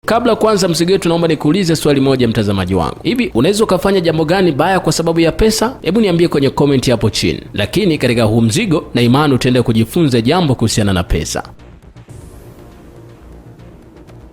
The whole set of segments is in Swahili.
Kabla kwanza mzigo wetu, naomba nikuulize swali moja mtazamaji wangu. Hivi unaweza ukafanya jambo gani baya kwa sababu ya pesa? Hebu niambie kwenye comment hapo chini. Lakini katika huu mzigo na imani utaenda kujifunza jambo kuhusiana na pesa.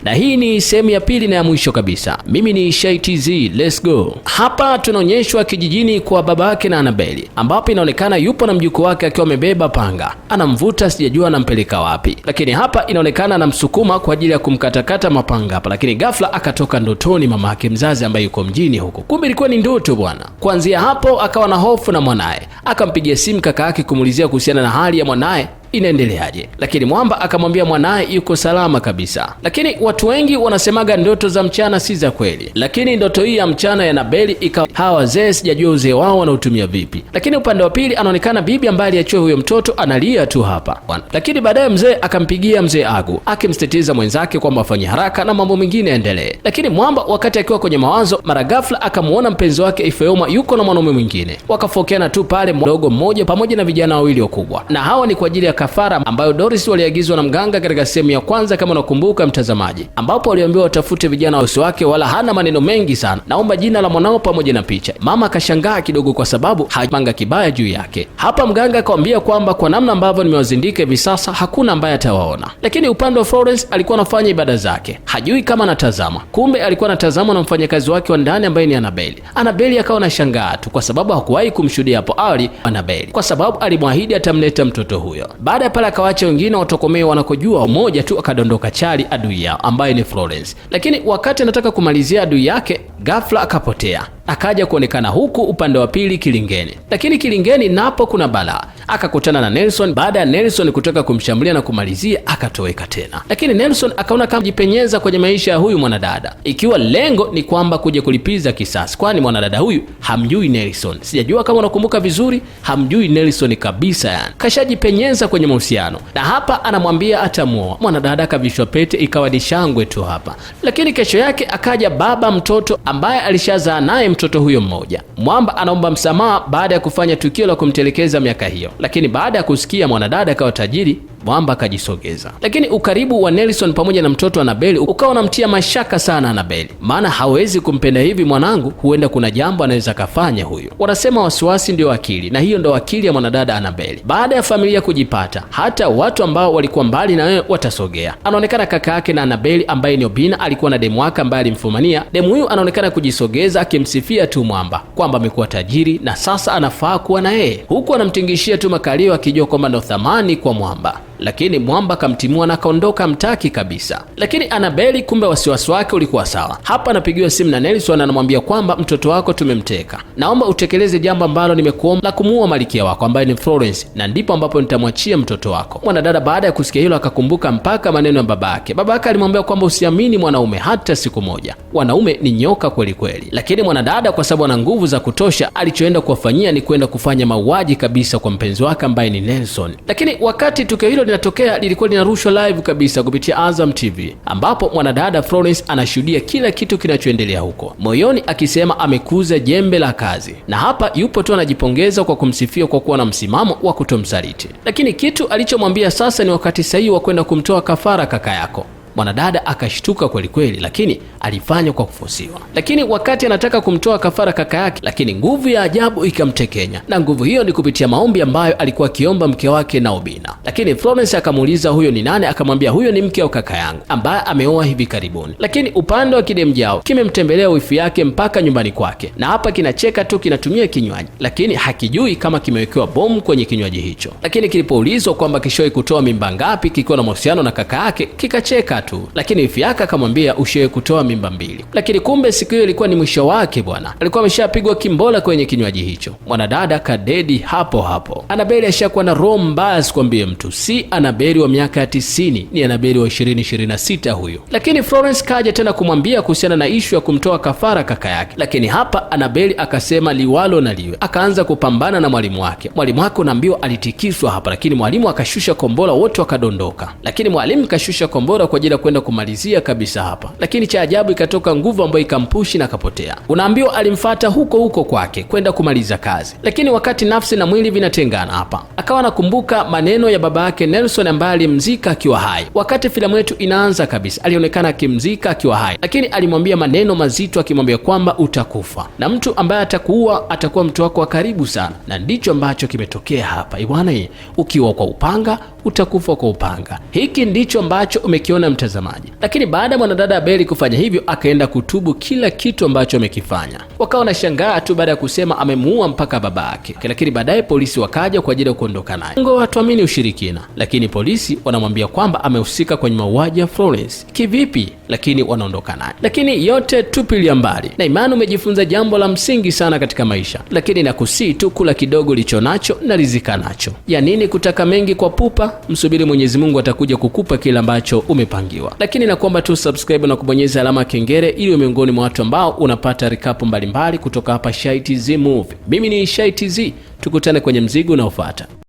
Na hii ni sehemu ya pili na ya mwisho kabisa. Mimi ni Shai TZ, let's go. Hapa tunaonyeshwa kijijini kwa babake na Annabelle, ambapo inaonekana yupo na mjukuu wake akiwa amebeba panga. Anamvuta, sijajua anampeleka wapi. Lakini hapa inaonekana anamsukuma kwa ajili ya kumkatakata mapanga hapa, lakini ghafla akatoka ndotoni mama yake mzazi ambaye yuko mjini huko. Kumbe ilikuwa ni ndoto bwana. Kuanzia hapo akawa na hofu na mwanae. Akampigia simu kaka yake kumuulizia kuhusiana na hali ya mwanae inaendeleaje, lakini mwamba akamwambia mwanae yuko salama kabisa. Lakini watu wengi wanasemaga ndoto za mchana si za kweli, lakini ndoto hii ya mchana ya Annabelle ikawa hawa wazee sijajua uzee wao wanautumia vipi. Lakini upande wa pili anaonekana bibi ambaye aliachiwa huyo mtoto analia tu hapa. Lakini baadaye mzee akampigia mzee Agu akimsisitiza mwenzake kwamba afanye haraka na mambo mengine yaendelee. Lakini mwamba wakati akiwa kwenye mawazo, mara ghafla akamuona mpenzi wake Ifeoma yuko na mwanaume mwingine. Wakafokeana tu pale, mdogo mmoja pamoja na vijana wawili wakubwa, na hawa ni kwa ajili ya kafara ambayo Doris waliagizwa na mganga katika sehemu ya kwanza kama unakumbuka mtazamaji, ambapo waliambiwa watafute vijana wa wake, wala hana maneno mengi sana, naomba jina la mwanao pamoja na picha. Mama akashangaa kidogo kwa sababu hajipanga kibaya juu yake. Hapa mganga akamwambia kwamba kwa namna ambavyo nimewazindika hivi sasa hakuna ambaye atawaona. Lakini upande wa Florence alikuwa anafanya ibada zake, hajui kama anatazama. Kumbe alikuwa anatazama na mfanyakazi wake wa ndani ambaye ni Annabelle. Annabelle akawa anashangaa tu kwa sababu hakuwahi kumshuhudia hapo awali Annabelle, kwa sababu alimwahidi atamleta mtoto huyo. Baada ya pale akawacha wengine watokomee wanakojua, mmoja tu akadondoka chali adui yao ambaye ni Florence. Lakini wakati anataka kumalizia adui yake, ghafla akapotea. Akaja kuonekana huku upande wa pili Kilingeni. Lakini Kilingeni napo kuna balaa. Akakutana na Nelson. Baada ya Nelson kutoka kumshambulia na kumalizia, akatoweka tena. Lakini Nelson akaona kama jipenyeza kwenye maisha ya huyu mwanadada, ikiwa lengo ni kwamba kuja kulipiza kisasi, kwani mwanadada huyu hamjui Nelson. Sijajua kama unakumbuka vizuri, hamjui Nelson kabisa yani. Kashajipenyeza kwenye mahusiano. Na hapa anamwambia atamuoa. Mwanadada akavishwa pete, ikawa ni shangwe tu hapa. Lakini kesho yake akaja baba mtoto ambaye alishazaa naye mtoto huyo mmoja. Mwamba anaomba msamaha baada ya kufanya tukio la kumtelekeza miaka hiyo. Lakini baada ya kusikia mwanadada akawa tajiri, Mwamba akajisogeza. Lakini ukaribu wa Nelson pamoja na mtoto Annabelle ukawa unamtia mashaka sana Annabelle, maana hawezi kumpenda hivi mwanangu, huenda kuna jambo anaweza kafanya huyu. Wanasema wasiwasi ndio akili, na hiyo ndio akili ya mwanadada Annabelle. Baada ya familia kujipata, hata watu ambao walikuwa mbali na wewe watasogea. Anaonekana kaka yake na Annabelle ambaye ni Obina alikuwa na demu wake ambaye alimfumania. Demu huyu anaonekana kujisogeza akimsifia tu Mwamba kwamba amekuwa tajiri na sasa anafaa kuwa na yeye, huku anamtingishia tu makalio akijua kwamba ndo thamani kwa Mwamba. Lakini Mwamba kamtimua na kaondoka mtaki kabisa. Lakini Annabelle kumbe wasiwasi wake ulikuwa sawa. Hapa anapigiwa simu na Nelson, anamwambia kwamba mtoto wako tumemteka, naomba utekeleze jambo ambalo nimekuomba la kumuua malikia wako ambaye ni Florence, na ndipo ambapo nitamwachia mtoto wako. Mwanadada baada ya kusikia hilo akakumbuka mpaka maneno ya babake. Babake alimwambia kwamba usiamini mwanaume hata siku moja, wanaume ni nyoka kweli kweli. Lakini mwanadada kwa sababu ana nguvu za kutosha, alichoenda kuwafanyia ni kwenda kufanya mauaji kabisa kwa mpenzi wake ambaye ni Nelson. Lakini wakati tukio hilo linatokea, lilikuwa linarushwa live kabisa kupitia Azam TV, ambapo mwanadada Florence anashuhudia kila kitu kinachoendelea huko, moyoni akisema amekuza jembe la kazi. Na hapa yupo tu anajipongeza kwa kumsifia kwa kuwa na msimamo wa kutomsaliti. Lakini kitu alichomwambia sasa ni wakati sahihi wa kwenda kumtoa kafara kaka yako. Mwanadada akashtuka kweli kweli, lakini alifanya kwa kufosiwa. Lakini wakati anataka kumtoa kafara kaka yake, lakini nguvu ya ajabu ikamtekenya, na nguvu hiyo ni kupitia maombi ambayo alikuwa akiomba mke wake na Obina. Lakini Florence akamuuliza huyo ni nani, akamwambia huyo ni mke wa kaka yangu ambaye ameoa hivi karibuni. Lakini upande wa kidemjao kimemtembelea wifi yake mpaka nyumbani kwake, na hapa kinacheka tu, kinatumia kinywaji, lakini hakijui kama kimewekewa bomu kwenye kinywaji hicho. Lakini kilipoulizwa kwamba kishoe kutoa mimba ngapi kikiwa na mahusiano na kaka yake, kikacheka tu. Lakini wifi yake akamwambia ushewe kutoa mimba 2. Lakini kumbe siku hiyo ilikuwa ni mwisho wake bwana, alikuwa ameshapigwa kimbola kwenye kinywaji hicho. Mwanadada kadedi hapo hapo. Annabelle ashakuwa na roho mbaya, sikwambie mtu, si Annabelle wa miaka ya 90, ni Annabelle wa 2026 huyo. Lakini Florence kaja tena kumwambia kuhusiana na ishu ya kumtoa kafara kaka yake. Lakini hapa Annabelle akasema liwalo na liwe, akaanza kupambana na mwalimu wake. Mwalimu wake unaambiwa alitikiswa hapa, lakini mwalimu akashusha kombora, wote wakadondoka. Lakini mwalimu kashusha kombora kwa ajili akaenda kwenda kumalizia kabisa hapa, lakini cha ajabu ikatoka nguvu ambayo ikampushi na akapotea. Unaambiwa alimfuata huko huko kwake kwenda kumaliza kazi, lakini wakati nafsi na mwili vinatengana hapa, akawa nakumbuka maneno ya baba yake Nelson ambaye alimzika akiwa hai. Wakati filamu yetu inaanza kabisa, alionekana akimzika akiwa hai, lakini alimwambia maneno mazito akimwambia kwamba utakufa na mtu ambaye atakuua atakuwa mtu wako wa karibu sana, na ndicho ambacho kimetokea hapa. Bwana, ukiwa kwa upanga utakufa kwa upanga. Hiki ndicho ambacho umekiona mtazamaji. Lakini baada ya mwanadada Abeli kufanya hivyo, akaenda kutubu kila kitu ambacho amekifanya. Wakawa na shangaa tu baada ya kusema amemuua mpaka baba yake. Lakini baadaye polisi wakaja kwa ajili ya kuondoka naye. Ngo hatuamini ushirikina, lakini polisi wanamwambia kwamba amehusika kwenye mauaji ya Florence. Kivipi? Lakini wanaondoka naye. Lakini yote tupilia mbali. Na imani umejifunza jambo la msingi sana katika maisha. Lakini nakusii tu kula kidogo licho nacho na rizika nacho. Ya nini kutaka mengi kwa pupa? Msubiri Mwenyezi Mungu atakuja kukupa kile ambacho umepangiwa. Lakini nakuomba tu subscribe na kubonyeza alama kengele ili uwe miongoni mwa watu ambao unapata rikapu mbalimbali kutoka hapa Shy TZ Movie. Mimi ni Shy TZ, tukutane kwenye mzigo unaofuata.